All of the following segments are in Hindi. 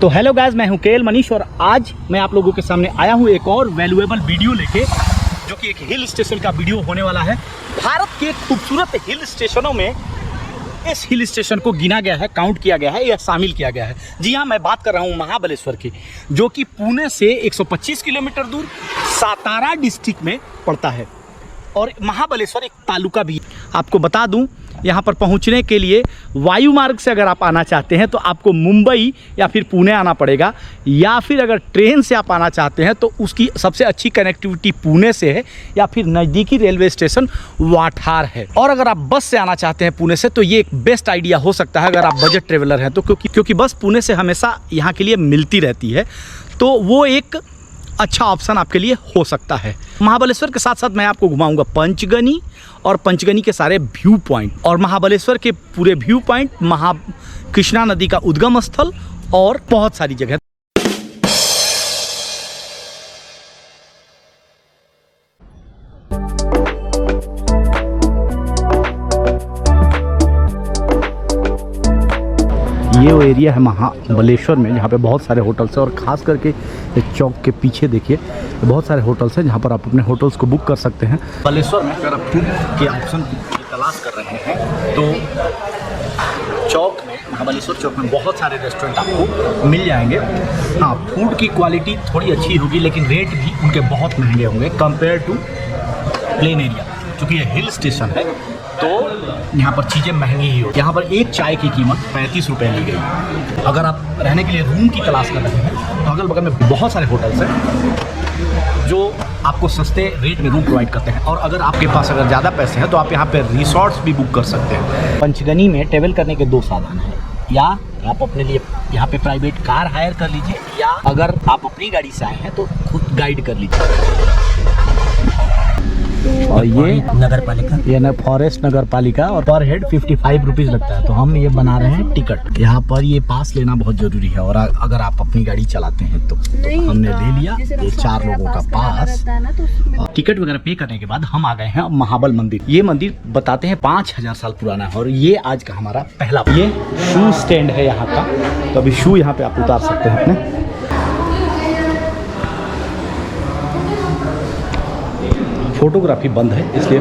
तो हेलो गाइस, मैं हूं केएल मनीष और आज मैं आप लोगों के सामने आया हूं एक और वैल्यूएबल वीडियो लेके, जो कि एक हिल स्टेशन का वीडियो होने वाला है। भारत के खूबसूरत हिल स्टेशनों में इस हिल स्टेशन को गिना गया है, काउंट किया गया है या शामिल किया गया है। जी हाँ, मैं बात कर रहा हूँ महाबलेश्वर की, जो कि पुणे से 125 किलोमीटर दूर सातारा डिस्ट्रिक्ट में पड़ता है। और महाबलेश्वर एक तालुका भी। आपको बता दूं, यहाँ पर पहुँचने के लिए वायु मार्ग से अगर आप आना चाहते हैं तो आपको मुंबई या फिर पुणे आना पड़ेगा, या फिर अगर ट्रेन से आप आना चाहते हैं तो उसकी सबसे अच्छी कनेक्टिविटी पुणे से है, या फिर नज़दीकी रेलवे स्टेशन वाठार है। और अगर आप बस से आना चाहते हैं पुणे से तो ये एक बेस्ट आइडिया हो सकता है अगर आप बजट ट्रेवलर हैं तो, क्योंकि बस पुणे से हमेशा यहाँ के लिए मिलती रहती है, तो वो एक अच्छा ऑप्शन आपके लिए हो सकता है। महाबलेश्वर के साथ साथ मैं आपको घुमाऊंगा पंचगनी और पंचगनी के सारे व्यू पॉइंट, और महाबलेश्वर के पूरे व्यू पॉइंट, कृष्णा नदी का उद्गम स्थल और बहुत सारी जगह। ये वो एरिया है महाबलेश्वर में जहाँ पे बहुत सारे होटल्स हैं, और ख़ास करके इस चौक के पीछे देखिए बहुत सारे होटल्स हैं जहाँ पर आप अपने होटल्स को बुक कर सकते हैं। बालेश्वर में अगर आप फूड के ऑप्शन की तलाश कर रहे हैं तो चौक में, महाबलेश्वर चौक में बहुत सारे रेस्टोरेंट आपको मिल जाएंगे। हाँ, फूड की क्वालिटी थोड़ी अच्छी होगी लेकिन रेट भी उनके बहुत महंगे होंगे कंपेयर टू प्लेन एरिया। चूँकि ये हिल स्टेशन है तो यहाँ पर चीज़ें महंगी ही हो। यहाँ पर एक चाय की कीमत 35 रुपये ली गई। अगर आप रहने के लिए रूम की तलाश कर रहे हैं तो अगल बगल में बहुत सारे होटल्स हैं जो आपको सस्ते रेट में रूम प्रोवाइड करते हैं। और अगर आपके पास अगर ज़्यादा पैसे हैं तो आप यहाँ पे रिसॉर्ट्स भी बुक कर सकते हैं। पंचगनी में ट्रेवल करने के दो साधन हैं, या आप अपने लिए यहाँ पे प्राइवेट कार हायर कर लीजिए, या अगर आप अपनी गाड़ी से आए हैं तो खुद गाइड कर लीजिए। और ये नगर पालिका, ये न फॉरेस्ट नगर पालिका, और पर हेड 55 रुपीज़ लगता है। तो हम ये बना रहे हैं टिकट। यहाँ पर ये पास लेना बहुत ज़रूरी है, और अगर आप अपनी गाड़ी चलाते हैं तो हमने ले लिया ये 4 लोगों का पास। टिकट वगैरह पे करने के बाद हम आ गए हैं महाबल मंदिर। ये मंदिर बताते हैं 5000 साल पुराना है, और ये आज का हमारा पहला, ये शू स्टैंड है यहाँ का। तो अभी शू यहाँ पे आप उतार सकते हैं अपने। फोटोग्राफी बंद है इसलिए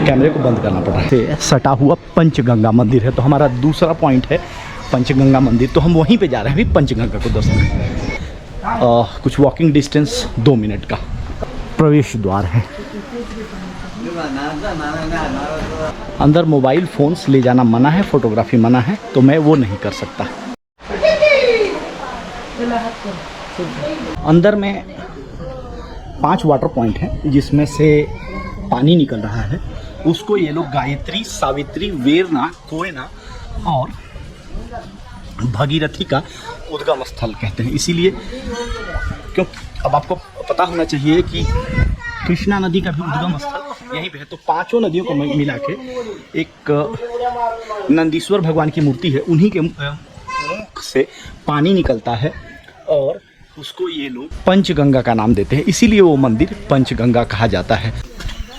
कैमरे को बंद करना पड़ रहा है। सटा हुआ पंचगंगा मंदिर है, तो हमारा दूसरा पॉइंट है पंचगंगा मंदिर। तो हम वहीं पे जा रहे हैं अभी पंचगंगा को दर्शन। कुछ वॉकिंग डिस्टेंस 2 मिनट का प्रवेश द्वार है। अंदर मोबाइल फोन्स ले जाना मना है, फोटोग्राफी मना है, तो मैं वो नहीं कर सकता। अंदर में 5 वाटर पॉइंट हैं जिसमें से पानी निकल रहा है। उसको ये लोग गायत्री, सावित्री, वेरना, कोयना और भगीरथी का उद्गम स्थल कहते हैं। इसीलिए, क्योंकि अब आपको पता होना चाहिए कि कृष्णा नदी का भी उद्गम स्थल यहीं पे है। तो 5 नदियों को मिला के एक नंदीश्वर भगवान की मूर्ति है, उन्हीं के मुख से पानी निकलता है और उसको ये लोग पंचगंगा का नाम देते हैं। इसीलिए वो मंदिर पंचगंगा कहा जाता है।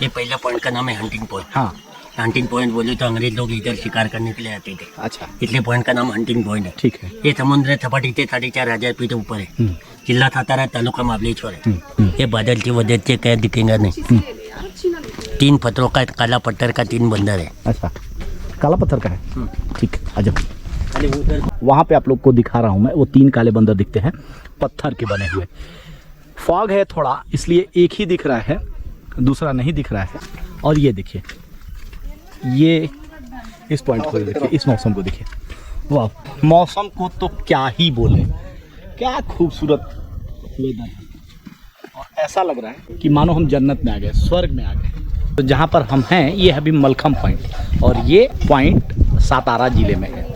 ये पहला पॉइंट का नाम है हंटिंग पॉइंट। हाँ, हंटिंग पॉइंट बोले तो अंग्रेज लोग इधर शिकार करने के लिए आते थे। अच्छा, इसलिए पॉइंट का नाम हंटिंग पॉइंट है। ठीक है। ये समुद्र सपाटीचे 4.5 फीट ऊपर है। जिल्हा सातारा, तालुका महाबलेश्वर है। ये बादल की वजह से क्या दिखेगा नहीं। 3 पत्थरों का, काला पत्थर का 3 बंदर है। अच्छा, काला पत्थर का है। ठीक है, अजब। वहाँ पे आप लोग को दिखा रहा हूँ मैं, वो 3 काले बंदर दिखते हैं, पत्थर के बने हुए। फॉग है थोड़ा, इसलिए एक ही दिख रहा है, दूसरा नहीं दिख रहा है। और ये देखिए, ये इस पॉइंट को देखिए, इस मौसम को देखिए। वाह, मौसम को तो क्या ही बोले, क्या खूबसूरत वेदर है। और ऐसा लग रहा है कि मानो हम जन्नत में आ गए, स्वर्ग में आ गए। तो जहाँ पर हम हैं ये है अभी मलखम पॉइंट, और ये पॉइंट सातारा जिले में है।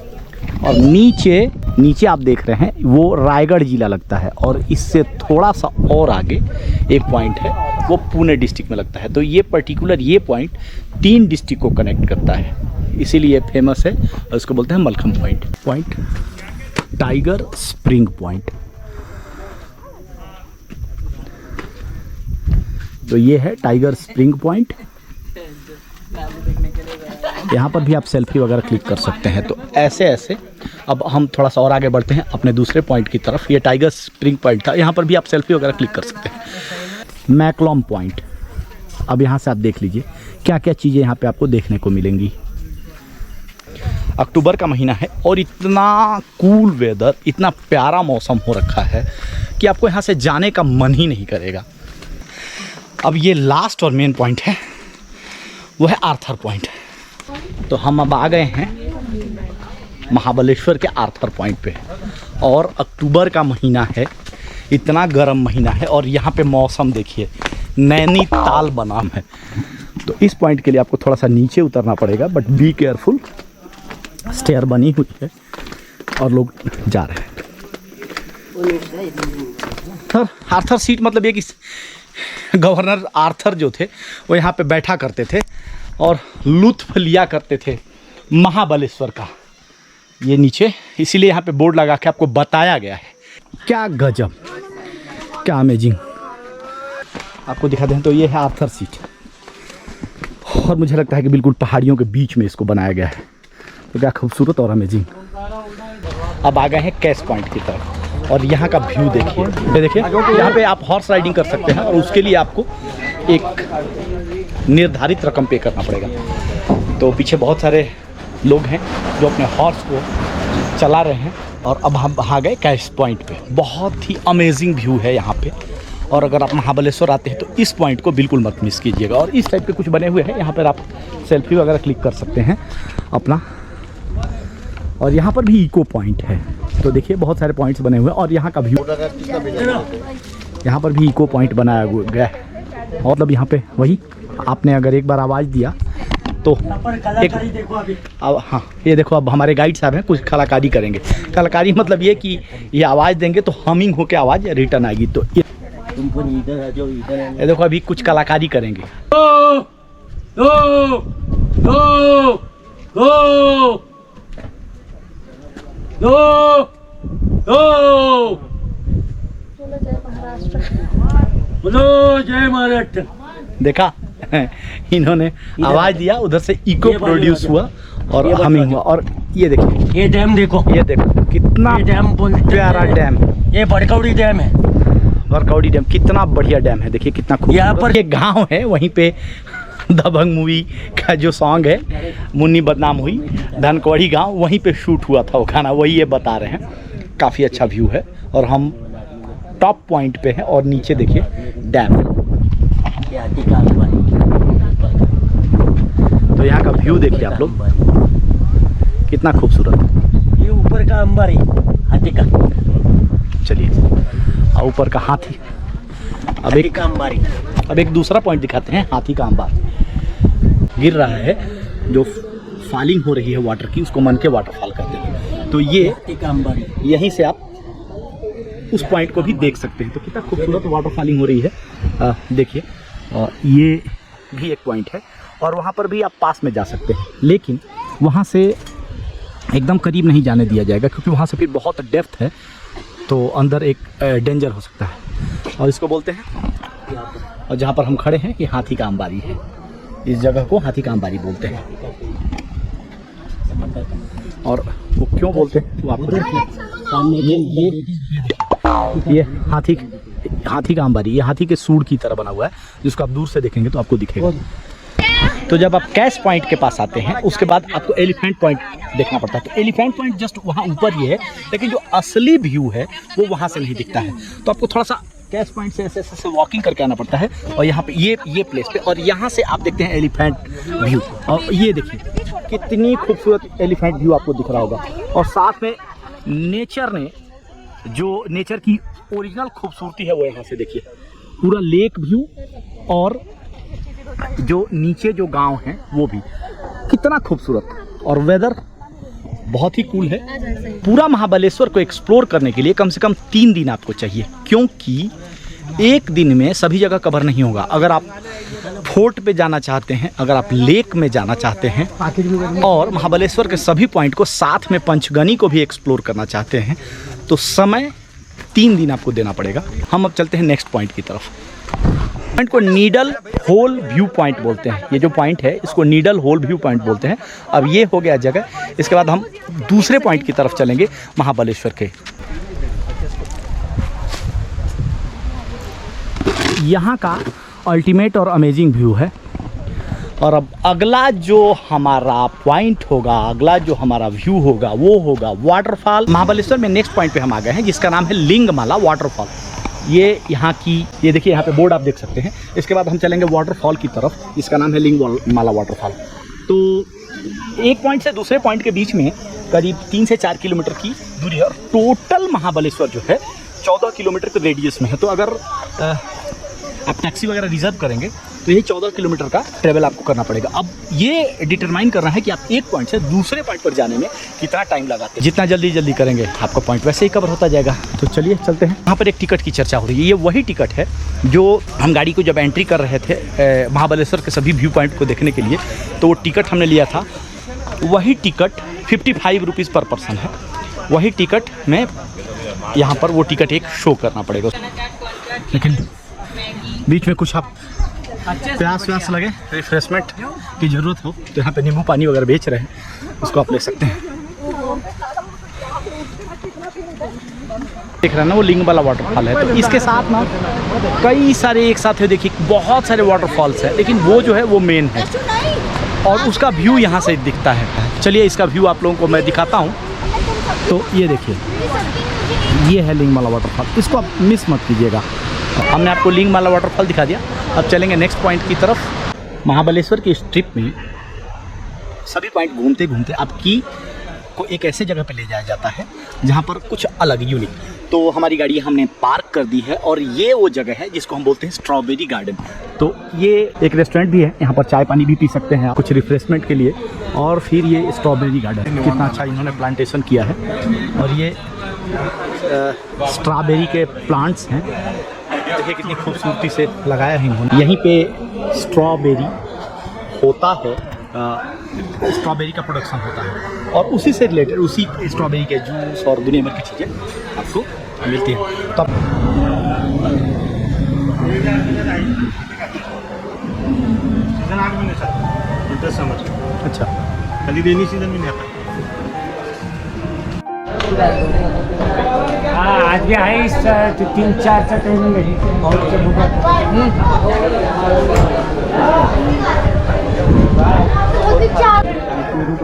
और नीचे आप देख रहे हैं वो रायगढ़ जिला लगता है, और इससे थोड़ा सा और आगे एक पॉइंट है वो पुणे डिस्ट्रिक्ट में लगता है। तो ये पर्टिकुलर ये पॉइंट 3 डिस्ट्रिक्ट को कनेक्ट करता है, इसीलिए फेमस है और इसको बोलते हैं mallakhamb point. Tiger spring point, तो ये है टाइगर स्प्रिंग पॉइंट। यहाँ पर भी आप सेल्फी वगैरह क्लिक कर सकते हैं। तो ऐसे ऐसे अब हम थोड़ा सा और आगे बढ़ते हैं अपने दूसरे पॉइंट की तरफ। ये टाइगर स्प्रिंग पॉइंट था, यहाँ पर भी आप सेल्फी वगैरह क्लिक कर सकते हैं। मैकलॉम पॉइंट, अब यहाँ से आप देख लीजिए क्या क्या चीज़ें यहाँ पे आपको देखने को मिलेंगी। अक्टूबर का महीना है और इतना कूल वेदर, इतना प्यारा मौसम हो रखा है कि आपको यहाँ से जाने का मन ही नहीं करेगा। अब ये लास्ट और मेन पॉइंट है, वो है आर्थर पॉइंट। तो हम अब आ गए हैं महाबलेश्वर के आर्थर पॉइंट पे और अक्टूबर का महीना है, इतना गर्म महीना है और यहाँ पे मौसम देखिए नैनीताल बनाम है। तो इस पॉइंट के लिए आपको थोड़ा सा नीचे उतरना पड़ेगा, बट बी केयरफुल, स्टेयर बनी हुई है और लोग जा रहे हैं। सर आर्थर सीट मतलब ये कि गवर्नर आर्थर जो थे वो यहाँ पे बैठा करते थे और लुत्फ लिया करते थे महाबलेश्वर का। ये नीचे इसीलिए यहाँ पे बोर्ड लगा के आपको बताया गया है। क्या गजब, क्या अमेजिंग। आपको दिखा दें तो ये है आर्थर सीट और मुझे लगता है कि बिल्कुल पहाड़ियों के बीच में इसको बनाया गया है। तो क्या खूबसूरत और अमेजिंग। अब आ गए हैं कैस पॉइंट की तरफ और यहाँ का व्यू देखिए। ये देखिए यहाँ पे आप हॉर्स राइडिंग कर सकते हैं और उसके लिए आपको एक निर्धारित रकम पे करना पड़ेगा। तो पीछे बहुत सारे लोग हैं जो अपने हॉर्स को चला रहे हैं और अब हम आ गए कैस पॉइंट पे। बहुत ही अमेजिंग व्यू है यहाँ पे और अगर आप महाबलेश्वर आते हैं तो इस पॉइंट को बिल्कुल मत मिस कीजिएगा। और इस टाइप के कुछ बने हुए हैं, यहाँ पर आप सेल्फी वगैरह क्लिक कर सकते हैं अपना। और यहाँ पर भी इको पॉइंट है, तो देखिए बहुत सारे पॉइंट्स बने हुए हैं और यहाँ का व्यू, यहाँ पर भी इको पॉइंट बनाया गया है। मतलब यहाँ पे वही आपने अगर एक बार आवाज़ दिया तो अब हाँ ये देखो, अब हमारे गाइड साहब हैं कुछ कलाकारी करेंगे। कलाकारी मतलब ये कि ये आवाज़ देंगे तो हमिंग होके आवाज़ रिटर्न आएगी। तो ये देखो अभी कुछ कलाकारी करेंगे। गो गो गो गो गो गो, बोलो जय महाराष्ट्र। देखा इन्होंने आवाज दिया, उधर से इको प्रोड्यूस हुआ और हमिंग हुआ। और ये देखिए, ये डैम देखो, ये देखो कितना डैम प्यारा डैम। ये बड़कौड़ी डैम है। बड़कौड़ी डैम कितना बढ़िया डैम है, देखिए कितना खूबसूरत। यहाँ पर एक गांव है, वहीं पे दबंग मूवी का जो सॉन्ग है मुन्नी बदनाम हुई, धनकवड़ी गांव, वहीं पे शूट हुआ था वो गाना, वही ये बता रहे हैं। काफ़ी अच्छा व्यू है और हम टॉप पॉइंट पे हैं और नीचे देखिए डैम। तो यहाँ का व्यू देखिए आप लोग कितना खूबसूरत। ये ऊपर का अंबर है हाथी का। चलिए ऊपर का हाथी। अब एक का अंबारी, अब एक दूसरा पॉइंट दिखाते हैं, हाथी का अंबार। गिर रहा है, जो फॉलिंग हो रही है वाटर की, उसको मन के वाटरफॉल कहते हैं। तो ये हाथी का अंबारी, यहीं से आप उस पॉइंट को भी देख सकते हैं। तो कितना खूबसूरत वाटर फॉलिंग हो रही है, देखिए। ये भी एक पॉइंट है और वहाँ पर भी आप पास में जा सकते हैं, लेकिन वहाँ से एकदम करीब नहीं जाने दिया जाएगा क्योंकि वहाँ से फिर बहुत डेप्थ है, तो अंदर एक डेंजर हो सकता है। और इसको बोलते हैं, और जहाँ पर हम खड़े हैं ये हाथी का अंबारी है। इस जगह को हाथी का अंबारी बोलते हैं। और वो क्यों बोलते हैं वो आपको सामने ये हाथी का अंबारी, ये हाथी के सूंड की तरह बना हुआ है, जिसको आप दूर से देखेंगे तो आपको दिखेगा। तो जब आप कैस पॉइंट के पास आते हैं उसके बाद आपको एलिफेंट पॉइंट देखना पड़ता है। तो एलिफेंट पॉइंट जस्ट वहाँ ऊपर ही है, लेकिन जो असली व्यू है वो वहाँ से नहीं दिखता है। तो आपको थोड़ा सा कैस पॉइंट से ऐसे ऐसे वॉकिंग करके आना पड़ता है और यहाँ पे ये प्लेस पे, और यहाँ से आप देखते हैं एलिफेंट व्यू। और ये देखिए कितनी खूबसूरत एलिफेंट व्यू आपको दिख रहा होगा। और साथ में नेचर ने, जो नेचर की ओरिजिनल खूबसूरती है वो यहाँ से देखिए, पूरा लेक व्यू और जो नीचे जो गांव हैं वो भी कितना खूबसूरत। और वेदर बहुत ही कूल है। पूरा महाबलेश्वर को एक्सप्लोर करने के लिए कम से कम 3 दिन आपको चाहिए, क्योंकि एक दिन में सभी जगह कवर नहीं होगा। अगर आप फोर्ट पे जाना चाहते हैं, अगर आप लेक में जाना चाहते हैं और महाबलेश्वर के सभी पॉइंट को, साथ में पंचगनी को भी एक्सप्लोर करना चाहते हैं, तो समय 3 दिन आपको देना पड़ेगा। हम अब चलते हैं नेक्स्ट पॉइंट की तरफ। पॉइंट को नीडल होल व्यू पॉइंट बोलते हैं। ये जो पॉइंट है इसको नीडल होल व्यू पॉइंट बोलते हैं। अब ये हो गया जगह। इसके बाद हम दूसरे पॉइंट की तरफ चलेंगे महाबलेश्वर के। यहाँ का अल्टीमेट और अमेजिंग व्यू है। और अब अगला जो हमारा पॉइंट होगा, अगला जो हमारा व्यू होगा वो होगा वाटरफॉल। महाबलेश्वर में नेक्स्ट पॉइंट पे हम आ गए हैं जिसका नाम है लिंगमाला वाटरफॉल। ये यहाँ की, ये देखिए यहाँ पे बोर्ड आप देख सकते हैं। इसके बाद हम चलेंगे वाटरफॉल की तरफ जिसका नाम है लिंगमाला वाटरफॉल। तो एक पॉइंट से दूसरे पॉइंट के बीच में करीब 3 से 4 किलोमीटर की दूरी है और टोटल महाबलेश्वर जो है 14 किलोमीटर के रेडियस में है। तो अगर आप टैक्सी वगैरह रिजर्व करेंगे तो ये 14 किलोमीटर का ट्रेवल आपको करना पड़ेगा। अब ये डिटरमाइन करना है कि आप एक पॉइंट से दूसरे पॉइंट पर जाने में कितना टाइम लगाते हैं। जितना जल्दी करेंगे आपका पॉइंट वैसे ही कवर होता जाएगा। तो चलिए चलते हैं। यहाँ पर एक टिकट की चर्चा हो रही है। ये वही टिकट है जो हम गाड़ी को जब एंट्री कर रहे थे महाबलेश्वर के सभी व्यू पॉइंट को देखने के लिए, तो वो टिकट हमने लिया था। वही टिकट 55 रुपीज़ पर पर्सन है। वही टिकट में यहाँ पर वो टिकट एक शो करना पड़ेगा। लेकिन बीच में कुछ आप प्यास लगे, रिफ्रेशमेंट की ज़रूरत हो तो यहाँ पे नींबू पानी वगैरह बेच रहे हैं, उसको आप ले सकते हैं। देख रहे हैं ना वो लिंगमाला वाटरफॉल है। तो इसके साथ ना कई सारे एक साथ है, देखिए बहुत सारे वाटरफॉल्स है, लेकिन वो जो है वो मेन है और उसका व्यू यहाँ से दिखता है। चलिए इसका व्यू आप लोगों को मैं दिखाता हूँ। तो ये देखिए, ये है लिंगमाला वाटरफॉल, इसको आप मिस मत कीजिएगा। हमने आपको लिंगमाला वाटरफॉल दिखा दिया। अब चलेंगे नेक्स्ट पॉइंट की तरफ। महाबलेश्वर की इस ट्रिप में सभी पॉइंट घूमते घूमते आपकी को एक ऐसे जगह पे ले जाया जाता है जहाँ पर कुछ अलग यूनिक। तो हमारी गाड़ी हमने पार्क कर दी है और ये वो जगह है जिसको हम बोलते हैं स्ट्रॉबेरी गार्डन। तो ये एक रेस्टोरेंट भी है, यहाँ पर चाय पानी भी पी सकते हैं कुछ रिफ्रेशमेंट के लिए। और फिर ये स्ट्रॉबेरी गार्डन, कितना अच्छा इन्होंने प्लांटेशन किया है। और ये स्ट्रॉबेरी के प्लांट्स हैं, देखिए कितनी खूबसूरती से लगाया है इन्होंने। यहीं पे स्ट्रॉबेरी होता है, स्ट्रॉबेरी का प्रोडक्शन होता है और उसी से रिलेटेड उसी स्ट्रॉबेरी के जूस और दुनिया भर की चीज़ें आपको मिलती हैं। तो अच्छा, खाली रेनी सीजन में नहीं आता। आज भी आहे 3-4चा टाइमिंग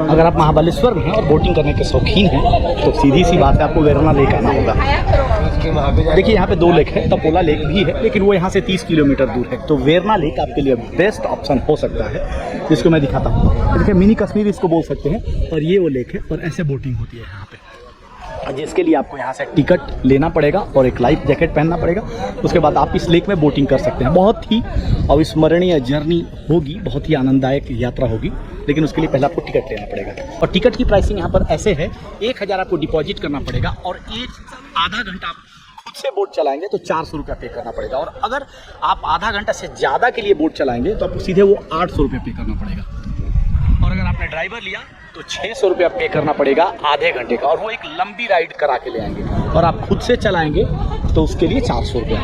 अगर आप महाबलेश्वर में हैं और बोटिंग करने के शौकीन हैं तो सीधी सी बात है, आपको वेरना लेक आना होगा। देखिए यहाँ पे 2 लेक है, तपोला लेक भी है, लेकिन वो यहाँ से 30 किलोमीटर दूर है। तो वेरना लेक आपके लिए बेस्ट ऑप्शन हो सकता है, जिसको मैं दिखाता हूँ। देखिए मिनी कश्मीर इसको बोल सकते हैं। और ये वो लेक है और ऐसे बोटिंग होती है यहाँ पे, जिसके लिए आपको यहाँ से टिकट लेना पड़ेगा और एक लाइफ जैकेट पहनना पड़ेगा। उसके बाद आप इस लेक में बोटिंग कर सकते हैं। बहुत ही अविस्मरणीय जर्नी होगी, बहुत ही आनंददायक यात्रा होगी, लेकिन उसके लिए पहले आपको टिकट लेना पड़ेगा। और टिकट की प्राइसिंग यहाँ पर ऐसे है, 1000 आपको डिपॉजिट करना पड़ेगा और आधा घंटा आप खुद से बोट चलाएंगे तो 400 रुपया पे करना पड़ेगा। और अगर आप आधा घंटा से ज़्यादा के लिए बोट चलाएंगे तो आपको सीधे वो 800 रुपये पे करना पड़ेगा। और अगर आपने ड्राइवर लिया तो 600 रुपया पे करना पड़ेगा आधे घंटे का, और वो एक लंबी राइड करा के ले आएंगे। और आप खुद से चलाएंगे तो उसके लिए 400 रुपया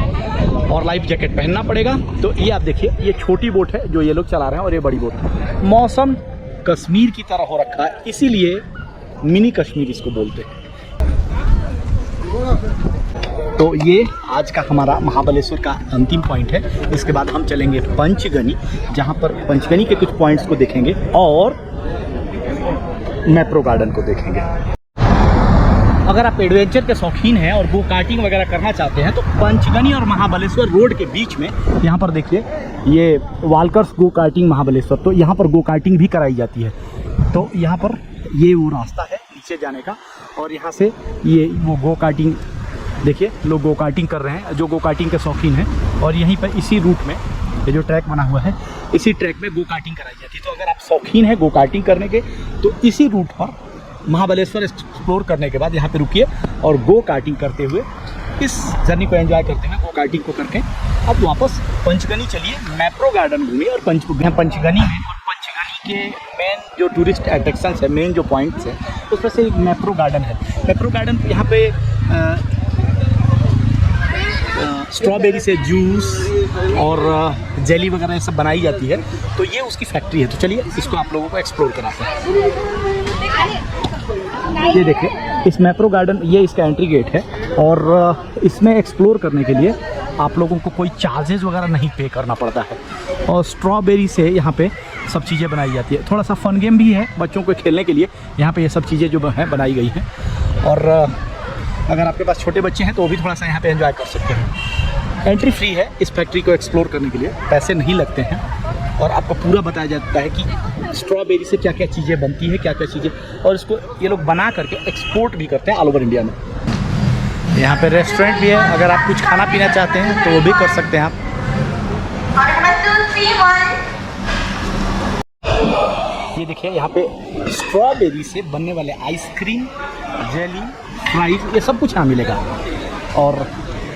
और लाइफ जैकेट पहनना पड़ेगा। तो ये आप देखिए, ये छोटी बोट है जो ये लोग चला रहे हैं और ये बड़ी बोट है। मौसम कश्मीर की तरह हो रखा है, इसीलिए मिनी कश्मीर इसको बोलते हैं। तो ये आज का हमारा महाबलेश्वर का अंतिम पॉइंट है। इसके बाद हम चलेंगे पंचगनी, जहाँ पर पंचगनी के कुछ पॉइंट्स को देखेंगे और मैप्रो गार्डन को देखेंगे। अगर आप एडवेंचर के शौकीन हैं और गो कार्टिंग वगैरह करना चाहते हैं तो पंचगनी और महाबलेश्वर रोड के बीच में यहाँ पर देखिए, ये वालकर्स गो कार्टिंग महाबलेश्वर, तो यहाँ पर गो कार्टिंग भी कराई जाती है। तो यहाँ पर ये वो रास्ता है नीचे जाने का और यहाँ से ये वो गो कार्टिंग, देखिए लोग गो कार्टिंग कर रहे हैं जो गो कार्टिंग के शौकीन हैं। और यहीं पर इसी रूट में ये जो ट्रैक बना हुआ है, इसी ट्रैक में गो कार्टिंग कराई जाती है। तो अगर आप शौकीन हैं गो कार्टिंग करने के तो इसी रूट पर महाबलेश्वर एक्सप्लोर करने के बाद यहाँ पे रुकिए और गो कार्टिंग करते हुए इस जर्नी को एंजॉय करते हुए गो कार्टिंग को करके अब वापस पंचगनी चलिए, मैप्रो गार्डन घूमिए। और पंचगनी में और पंचगनी के मेन जो टूरिस्ट अट्रैक्शंस है, मेन जो पॉइंट्स है, उसमें से एक मैप्रो गार्डन है। मैप्रो गार्डन यहाँ पे स्ट्रॉबेरी से जूस और जेली वगैरह ये सब बनाई जाती है। तो ये उसकी फैक्ट्री है। तो चलिए इसको आप लोगों को एक्सप्लोर कराते हैं। ये देखिए, इस मैप्रो गार्डन, ये इसका एंट्री गेट है और इसमें एक्सप्लोर करने के लिए आप लोगों को कोई चार्जेस वगैरह नहीं पे करना पड़ता है। और स्ट्रॉबेरी से यहाँ पे सब चीज़ें बनाई जाती है। थोड़ा सा फन गेम भी है बच्चों को खेलने के लिए। यहाँ पे ये सब चीज़ें जो हैं बनाई गई हैं। और अगर आपके पास छोटे बच्चे हैं तो वो भी थोड़ा सा यहाँ पे एंजॉय कर सकते हैं। एंट्री फ्री है इस फैक्ट्री को एक्सप्लोर करने के लिए, पैसे नहीं लगते हैं। और आपको पूरा बताया जाता है कि स्ट्रॉबेरी से क्या क्या चीज़ें बनती है, क्या क्या चीज़ें, और इसको ये लोग बना करके एक्सपोर्ट भी करते हैं ऑल ओवर इंडिया में। यहाँ पे रेस्टोरेंट भी है, अगर आप कुछ खाना पीना चाहते हैं तो वो भी कर सकते हैं आप। ये देखिए, यहाँ पे स्ट्रॉबेरी से बनने वाले आइसक्रीम, जेली, फ्राइज, ये सब कुछ यहाँ मिलेगा। और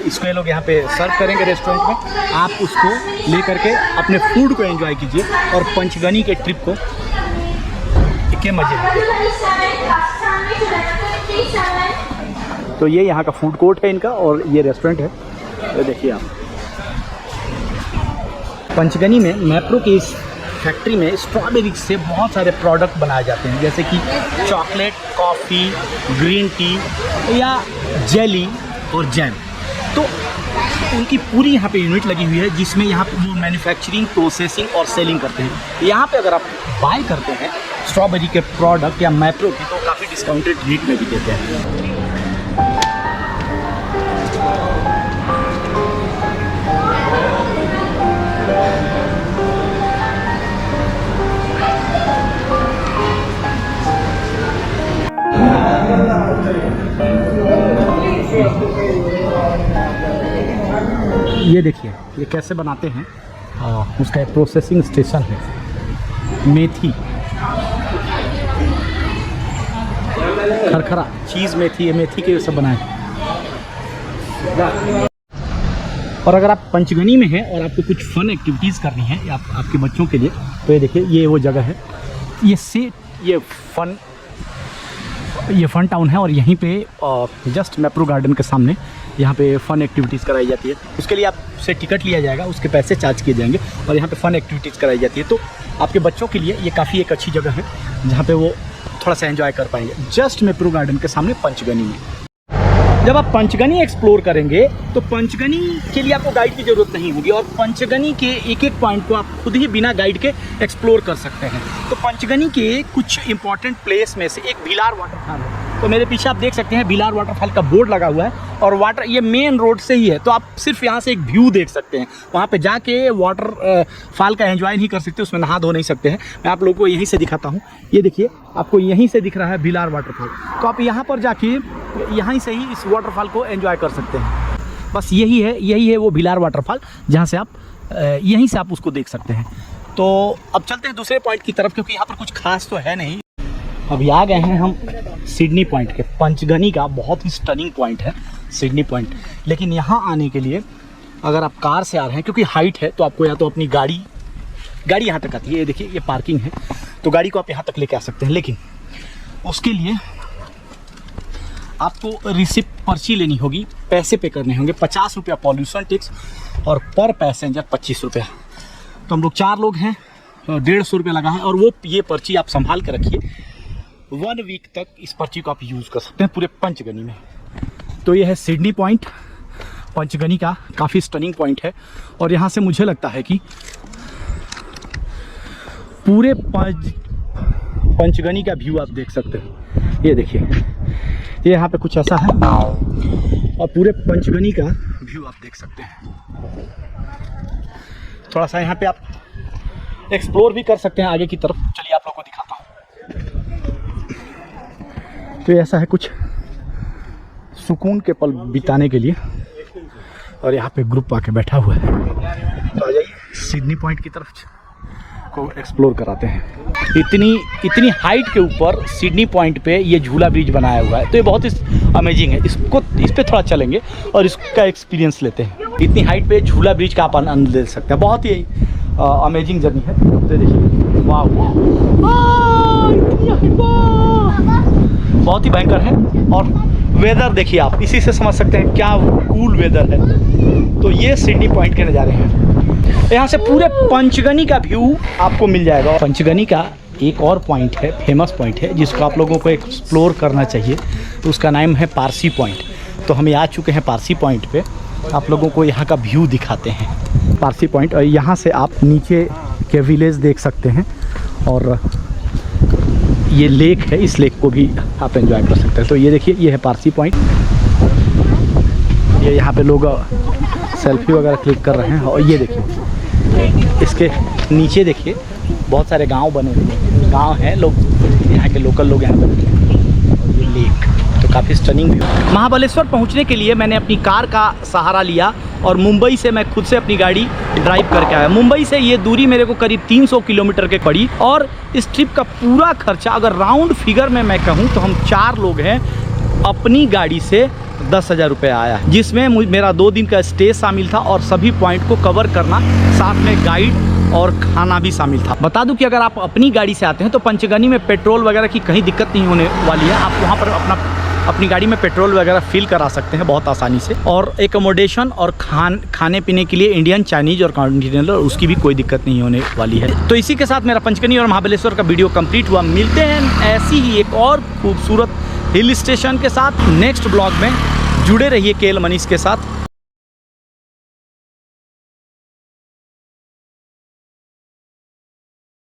इसको ये लोग यहाँ पे सर्व करेंगे रेस्टोरेंट में। आप उसको ले करके अपने फूड को एंजॉय कीजिए और पंचगनी के ट्रिप को के मजे लीजिए। तो ये यहाँ का फूड कोर्ट है इनका और ये रेस्टोरेंट है। ये देखिए आप, पंचगनी में मैप्रो की इस फैक्ट्री में स्ट्रॉबेरी से बहुत सारे प्रोडक्ट बनाए जाते हैं, जैसे कि चॉकलेट, कॉफ़ी, ग्रीन टी या जेली और जैम। तो उनकी पूरी यहाँ पे यूनिट लगी हुई है जिसमें यहाँ पे वो मैन्युफैक्चरिंग, प्रोसेसिंग और सेलिंग करते हैं। यहाँ पे अगर आप बाय करते हैं स्ट्रॉबेरी के प्रोडक्ट या मैप्रो की तो काफ़ी डिस्काउंटेड रेट में भी देते हैं। ये देखिए ये कैसे बनाते हैं। उसका एक प्रोसेसिंग स्टेशन है। मेथी, खरखरा, चीज़ मेथी, ये मेथी के सब बनाए। और अगर आप पंचगनी में हैं और आपको कुछ फन एक्टिविटीज़ करनी है या आपके बच्चों के लिए, तो ये देखिए ये वो जगह है। ये फन टाउन है और यहीं पे जस्ट मैप्रो गार्डन के सामने यहाँ पे फ़न एक्टिविटीज़ कराई जाती है। उसके लिए आपसे टिकट लिया जाएगा, उसके पैसे चार्ज किए जाएंगे और यहाँ पे फ़न एक्टिविटीज़ कराई जाती है। तो आपके बच्चों के लिए ये काफ़ी एक अच्छी जगह है जहाँ पे वो थोड़ा सा एंजॉय कर पाएंगे, जस्ट मैप्रो गार्डन के सामने पंचगनी में। जब आप पंचगनी एक्सप्लोर करेंगे तो पंचगनी के लिए आपको गाइड की ज़रूरत नहीं होगी और पंचगनी के एक एक पॉइंट को आप खुद ही बिना गाइड के एक्सप्लोर कर सकते हैं। तो पंचगनी के कुछ इंपॉर्टेंट प्लेस में से एक भिलार वाटरफॉल है। तो मेरे पीछे आप देख सकते हैं भिलार वाटरफॉल का बोर्ड लगा हुआ है और वाटर ये मेन रोड से ही है। तो आप सिर्फ यहाँ से एक व्यू देख सकते हैं, वहाँ पे जाके वाटर फॉल का एंजॉय नहीं कर सकते, उसमें नहा धो नहीं सकते हैं। मैं आप लोगों को यहीं से दिखाता हूँ। ये देखिए आपको यहीं से दिख रहा है भिलार वाटरफॉल। तो आप यहाँ पर जाके यहाँ से ही इस वाटरफॉल को एंजॉय कर सकते हैं। बस यही है वो भिलार वाटरफॉल, जहाँ से आप यहीं से आप उसको देख सकते हैं। तो अब चलते हैं दूसरे पॉइंट की तरफ, क्योंकि यहाँ पर कुछ खास तो है नहीं। अभी आ गए हैं हम सिडनी पॉइंट के। पंचगनी का बहुत ही स्टनिंग पॉइंट है सिडनी पॉइंट। लेकिन यहाँ आने के लिए अगर आप कार से आ रहे हैं, क्योंकि हाइट है, तो आपको या तो अपनी गाड़ी यहाँ तक आती है। ये देखिए ये पार्किंग है, तो गाड़ी को आप यहाँ तक लेके आ सकते हैं। लेकिन उसके लिए आपको रिसिप्ट पर्ची लेनी होगी, पैसे पे करने होंगे। 50 रुपया पॉल्यूशन टैक्स और पर पैसेंजर 25 रुपया। तो हम लोग 4 लोग हैं, 150 रुपया लगा है। और वो ये पर्ची आप संभाल कर रखिए, 1 वीक तक इस पर्ची को आप यूज़ कर सकते हैं पूरे पंचगनी में। तो ये है सिडनी पॉइंट, पंचगनी का काफ़ी स्टनिंग पॉइंट है। और यहाँ से मुझे लगता है कि पूरे पंचगनी का व्यू आप देख सकते हैं। ये देखिए ये यहाँ पे कुछ ऐसा है और पूरे पंचगनी का व्यू आप देख सकते हैं। थोड़ा सा यहाँ पे आप एक्सप्लोर भी कर सकते हैं आगे की तरफ। चलिए आप लोगों को दिखाता हूँ। तो ऐसा है कुछ सुकून के पल बिताने के लिए। और यहाँ पे ग्रुप आके बैठा हुआ है। तो आ जाइए सिडनी पॉइंट की तरफ को एक्सप्लोर कराते हैं। इतनी हाइट के ऊपर सिडनी पॉइंट पे ये झूला ब्रिज बनाया हुआ है, तो ये बहुत ही अमेजिंग है। इस पे थोड़ा चलेंगे और इसका एक्सपीरियंस लेते हैं। इतनी हाइट पे झूला ब्रिज का आप आनंद ले सकते हैं। बहुत ही अमेजिंग जर्नी है। तो देखिए वाह, बहुत ही भयंकर है। और वेदर देखिए आप, इसी से समझ सकते हैं क्या कूल वेदर है। तो ये सिडनी पॉइंट के नज़ारे हैं। यहाँ से पूरे पंचगनी का व्यू आपको मिल जाएगा। पंचगनी का एक और पॉइंट है, फेमस पॉइंट है, जिसको आप लोगों को एक्सप्लोर करना चाहिए। उसका नाम है पारसी पॉइंट। तो हम आ चुके हैं पारसी पॉइंट पे, आप लोगों को यहाँ का व्यू दिखाते हैं पारसी पॉइंट। और यहाँ से आप नीचे के विलेज देख सकते हैं और ये लेक है, इस लेक को भी आप एंजॉय कर सकते हैं। तो ये देखिए, ये है पारसी पॉइंट। ये यहाँ पे लोग सेल्फी वगैरह क्लिक कर रहे हैं। और ये देखिए, इसके नीचे देखिए बहुत सारे गांव बने हुए हैं, गांव हैं, लोग यहाँ के लोकल लोग यहाँ पे रहते हैं। और ये लेक तो काफ़ी स्टनिंग व्यू। महाबलेश्वर पहुँचने के लिए मैंने अपनी कार का सहारा लिया और मुंबई से मैं खुद से अपनी गाड़ी ड्राइव करके आया। मुंबई से ये दूरी मेरे को करीब 300 किलोमीटर के पड़ी। और इस ट्रिप का पूरा खर्चा अगर राउंड फिगर में मैं कहूँ तो हम 4 लोग हैं, अपनी गाड़ी से 10,000 रुपये आया, जिसमें मेरा 2 दिन का स्टे शामिल था और सभी पॉइंट को कवर करना, साथ में गाइड और खाना भी शामिल था। बता दूं कि अगर आप अपनी गाड़ी से आते हैं तो पंचगनी में पेट्रोल वगैरह की कहीं दिक्कत नहीं होने वाली है। आप वहाँ पर अपनी गाड़ी में पेट्रोल वगैरह फिल करा सकते हैं बहुत आसानी से। और एकोमोडेशन और खाने पीने के लिए इंडियन, चाइनीज़ और कॉन्टिनेंटल, उसकी भी कोई दिक्कत नहीं होने वाली है। तो इसी के साथ मेरा पंचगनी और महाबलेश्वर का वीडियो कंप्लीट हुआ। मिलते हैं ऐसी ही एक और खूबसूरत हिल स्टेशन के साथ नेक्स्ट ब्लॉग में। जुड़े रहिए केएल मनीष के साथ।